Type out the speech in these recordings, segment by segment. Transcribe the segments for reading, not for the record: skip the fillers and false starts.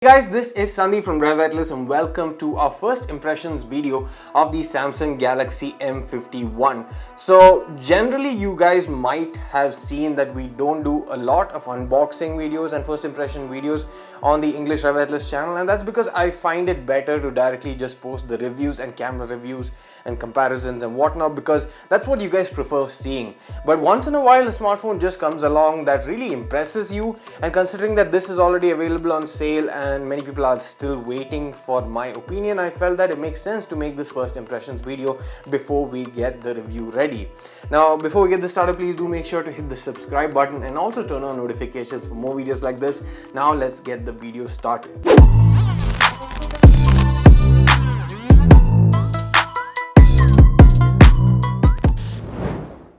Hey guys, this is Sandeep from RevAtlas and welcome to our first impressions video of the Samsung Galaxy M51. So generally you guys might have seen that we don't do a lot of unboxing videos and first impression videos on the English RevAtlas channel, and that's because I find it better to directly just post the reviews and camera reviews and comparisons and whatnot, because that's what you guys prefer seeing. But once in a while a smartphone just comes along that really impresses you, and considering that this is already available on sale and many people are still waiting for my opinion, I felt that it makes sense to make this first impressions video before we get the review ready. Now before we get this started, please do make sure to hit the subscribe button and also turn on notifications for more videos like this. Now let's get the video started.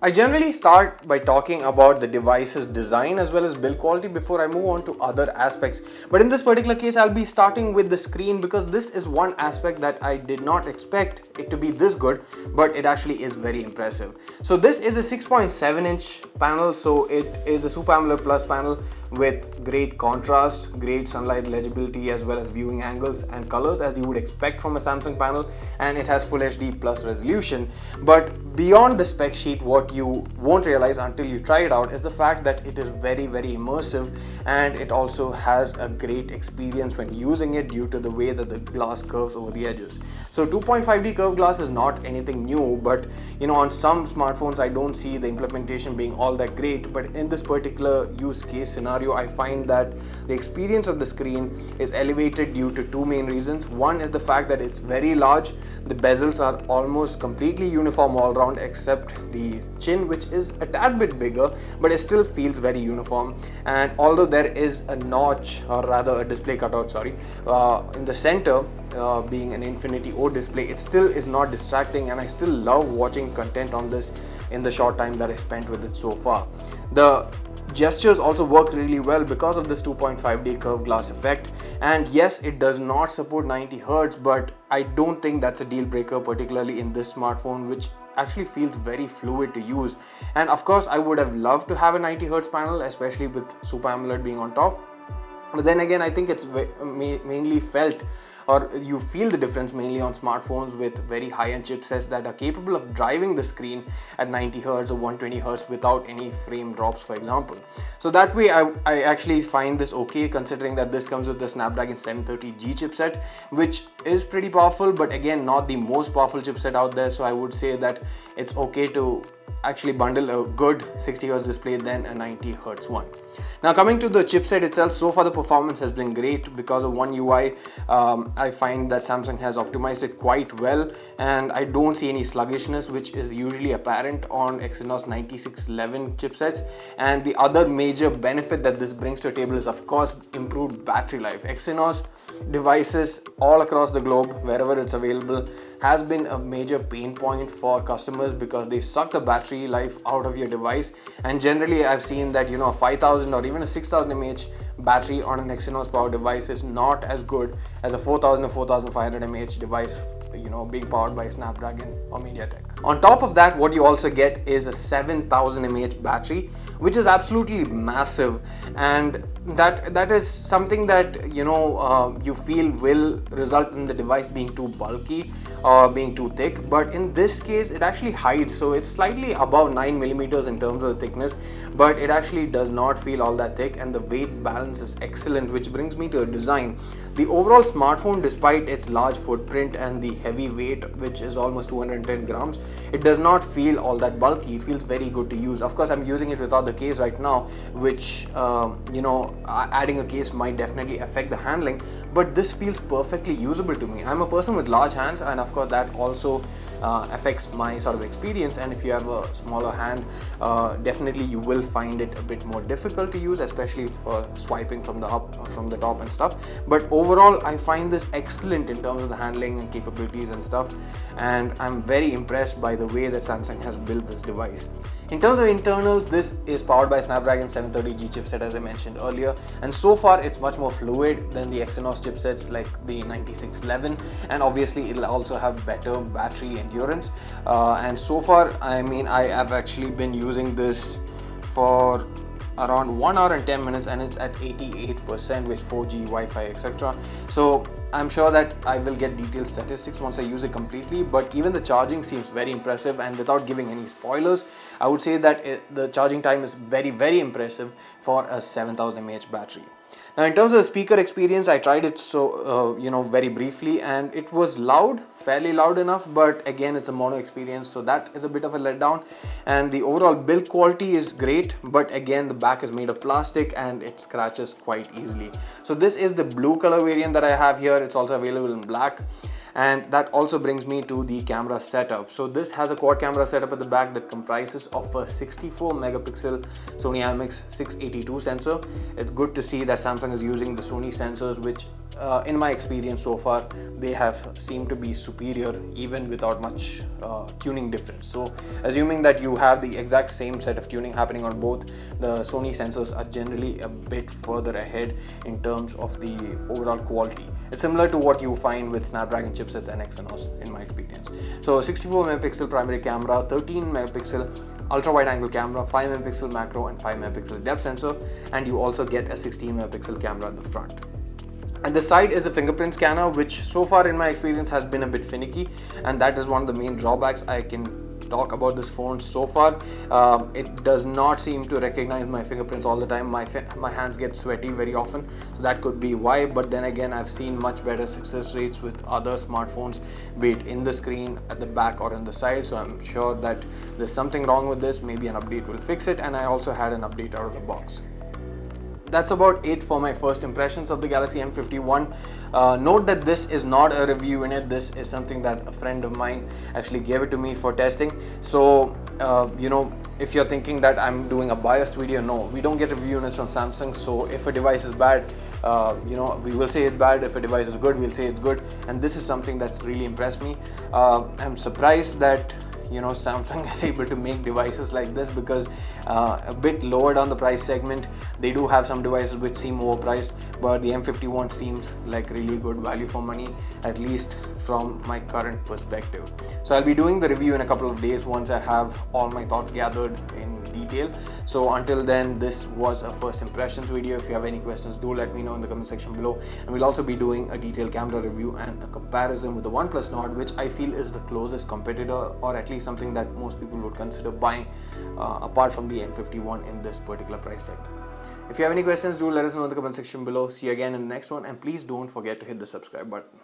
I generally start by talking about the device's design as well as build quality before I move on to other aspects. But in this particular case, I'll be starting with the screen because this is one aspect that I did not expect it to be this good, but it actually is very impressive. So this is a 6.7-inch panel, so it is a Super AMOLED Plus panel with great contrast, great sunlight legibility as well as viewing angles and colors as you would expect from a Samsung panel, and it has Full HD plus resolution. But beyond the spec sheet, what you won't realize until you try it out is the fact that it is very immersive, and it also has a great experience when using it due to the way that the glass curves over the edges. So 2.5D curved glass is not anything new, but on some smartphones I don't see the implementation being all that great. But in this particular use case scenario, I find that the experience of the screen is elevated due to two main reasons. One is the fact that it's very large. The bezels are almost completely uniform all around except the chin, which is a tad bit bigger, but it still feels very uniform. And although there is a notch, or rather a display cutout, in the center, being an Infinity O display, it still is not distracting, and I still love watching content on this in the short time that I spent with it so far. The gestures also work really well because of this 2.5D curved glass effect, and yes, it does not support 90 Hz, but I don't think that's a deal breaker, particularly in this smartphone, which actually feels very fluid to use. And of course I would have loved to have a 90 Hz panel, especially with Super AMOLED being on top, but then again I think it's mainly felt, or you feel the difference mainly on smartphones with very high-end chipsets that are capable of driving the screen at 90 Hz or 120 Hz without any frame drops, for example. So that way I actually find this okay, considering that this comes with the Snapdragon 730G chipset, which is pretty powerful, but again not the most powerful chipset out there. So I would say that it's okay to actually bundle a good 60 Hz display than a 90 Hz one. Now coming to the chipset itself, so far the performance has been great because of One UI. I find that Samsung has optimized it quite well, and I don't see any sluggishness, which is usually apparent on Exynos 9611 chipsets. And the other major benefit that this brings to the table is of course improved battery life. Exynos devices all across the globe, wherever it's available, has been a major pain point for customers because they suck the battery life out of your device. And generally I've seen that a 5000 or even a 6000 mAh battery on an Exynos powered device is not as good as a 4000 or 4500 mAh device being powered by Snapdragon or MediaTek. On top of that, what you also get is a 7000 mAh battery, which is absolutely massive, and that is something that you feel will result in the device being too bulky or being too thick, but in this case it actually hides. So it's slightly above 9mm in terms of the thickness, but it actually does not feel all that thick, and the weight balance is excellent, which brings me to a design. The overall smartphone, despite its large footprint and the heavy weight, which is almost 210 grams, it does not feel all that bulky. It feels very good to use. Of course I'm using it without the case right now, which adding a case might definitely affect the handling, but this feels perfectly usable to me. I'm a person with large hands, and of course that also affects my sort of experience. And if you have a smaller hand, definitely you will find it a bit more difficult to use, especially for swiping from the top and stuff. But overall I find this excellent in terms of the handling and capabilities and stuff, and I'm very impressed by the way that Samsung has built this device. In terms of internals, this is powered by Snapdragon 730G chipset, as I mentioned earlier, and so far it's much more fluid than the Exynos chipsets like the 9611, and obviously it'll also have better battery endurance. And so far, I have actually been using this for around 1 hour and 10 minutes, and it's at 88% with 4G, Wi-Fi, etc. So I'm sure that I will get detailed statistics once I use it completely, but even the charging seems very impressive, and without giving any spoilers, I would say that the charging time is very impressive for a 7000 mAh battery. Now in terms of the speaker experience, I tried it very briefly, and it was loud, fairly loud enough, but again it's a mono experience, so that is a bit of a letdown. And the overall build quality is great, but again the back is made of plastic and it scratches quite easily. So this is the blue color variant that I have here. It's also available in black. And that also brings me to the camera setup. So this has a quad camera setup at the back that comprises of a 64 megapixel Sony IMX682 sensor. It's good to see that Samsung is using the Sony sensors, which in my experience so far, they have seemed to be superior even without much tuning difference. So assuming that you have the exact same set of tuning happening on both, the Sony sensors are generally a bit further ahead in terms of the overall quality. It's similar to what you find with Snapdragon chipsets and Exynos in my experience. So 64 megapixel primary camera, 13 megapixel ultra wide angle camera, 5 megapixel macro and 5 megapixel depth sensor, and you also get a 16 megapixel camera at the front. And the side is a fingerprint scanner, which so far in my experience has been a bit finicky, and that is one of the main drawbacks I can talk about this phone so far. It does not seem to recognize my fingerprints all the time. My hands get sweaty very often, so that could be why. But then again, I've seen much better success rates with other smartphones, be it in the screen, at the back or on the side. So I'm sure that there's something wrong with this. Maybe an update will fix it, and I also had an update out of the box. That's about it for my first impressions of the Galaxy M51. Note that this is not a review unit. This is something that a friend of mine actually gave it to me for testing. So, if you're thinking that I'm doing a biased video, no, we don't get review units from Samsung. So if a device is bad, we will say it's bad. If a device is good, we'll say it's good. And this is something that's really impressed me. I'm surprised that Samsung is able to make devices like this, because a bit lower down the price segment, they do have some devices which seem overpriced, but the M51 seems like really good value for money, at least from my current perspective. So I'll be doing the review in a couple of days once I have all my thoughts gathered in detail. So until then, this was a first impressions video. If you have any questions, do let me know in the comment section below, and we'll also be doing a detailed camera review and a comparison with the OnePlus Nord, which I feel is the closest competitor, or at least something that most people would consider buying apart from the M51 in this particular price segment. If you have any questions, do let us know in the comment section below. See you again in the next one, and please don't forget to hit the subscribe button.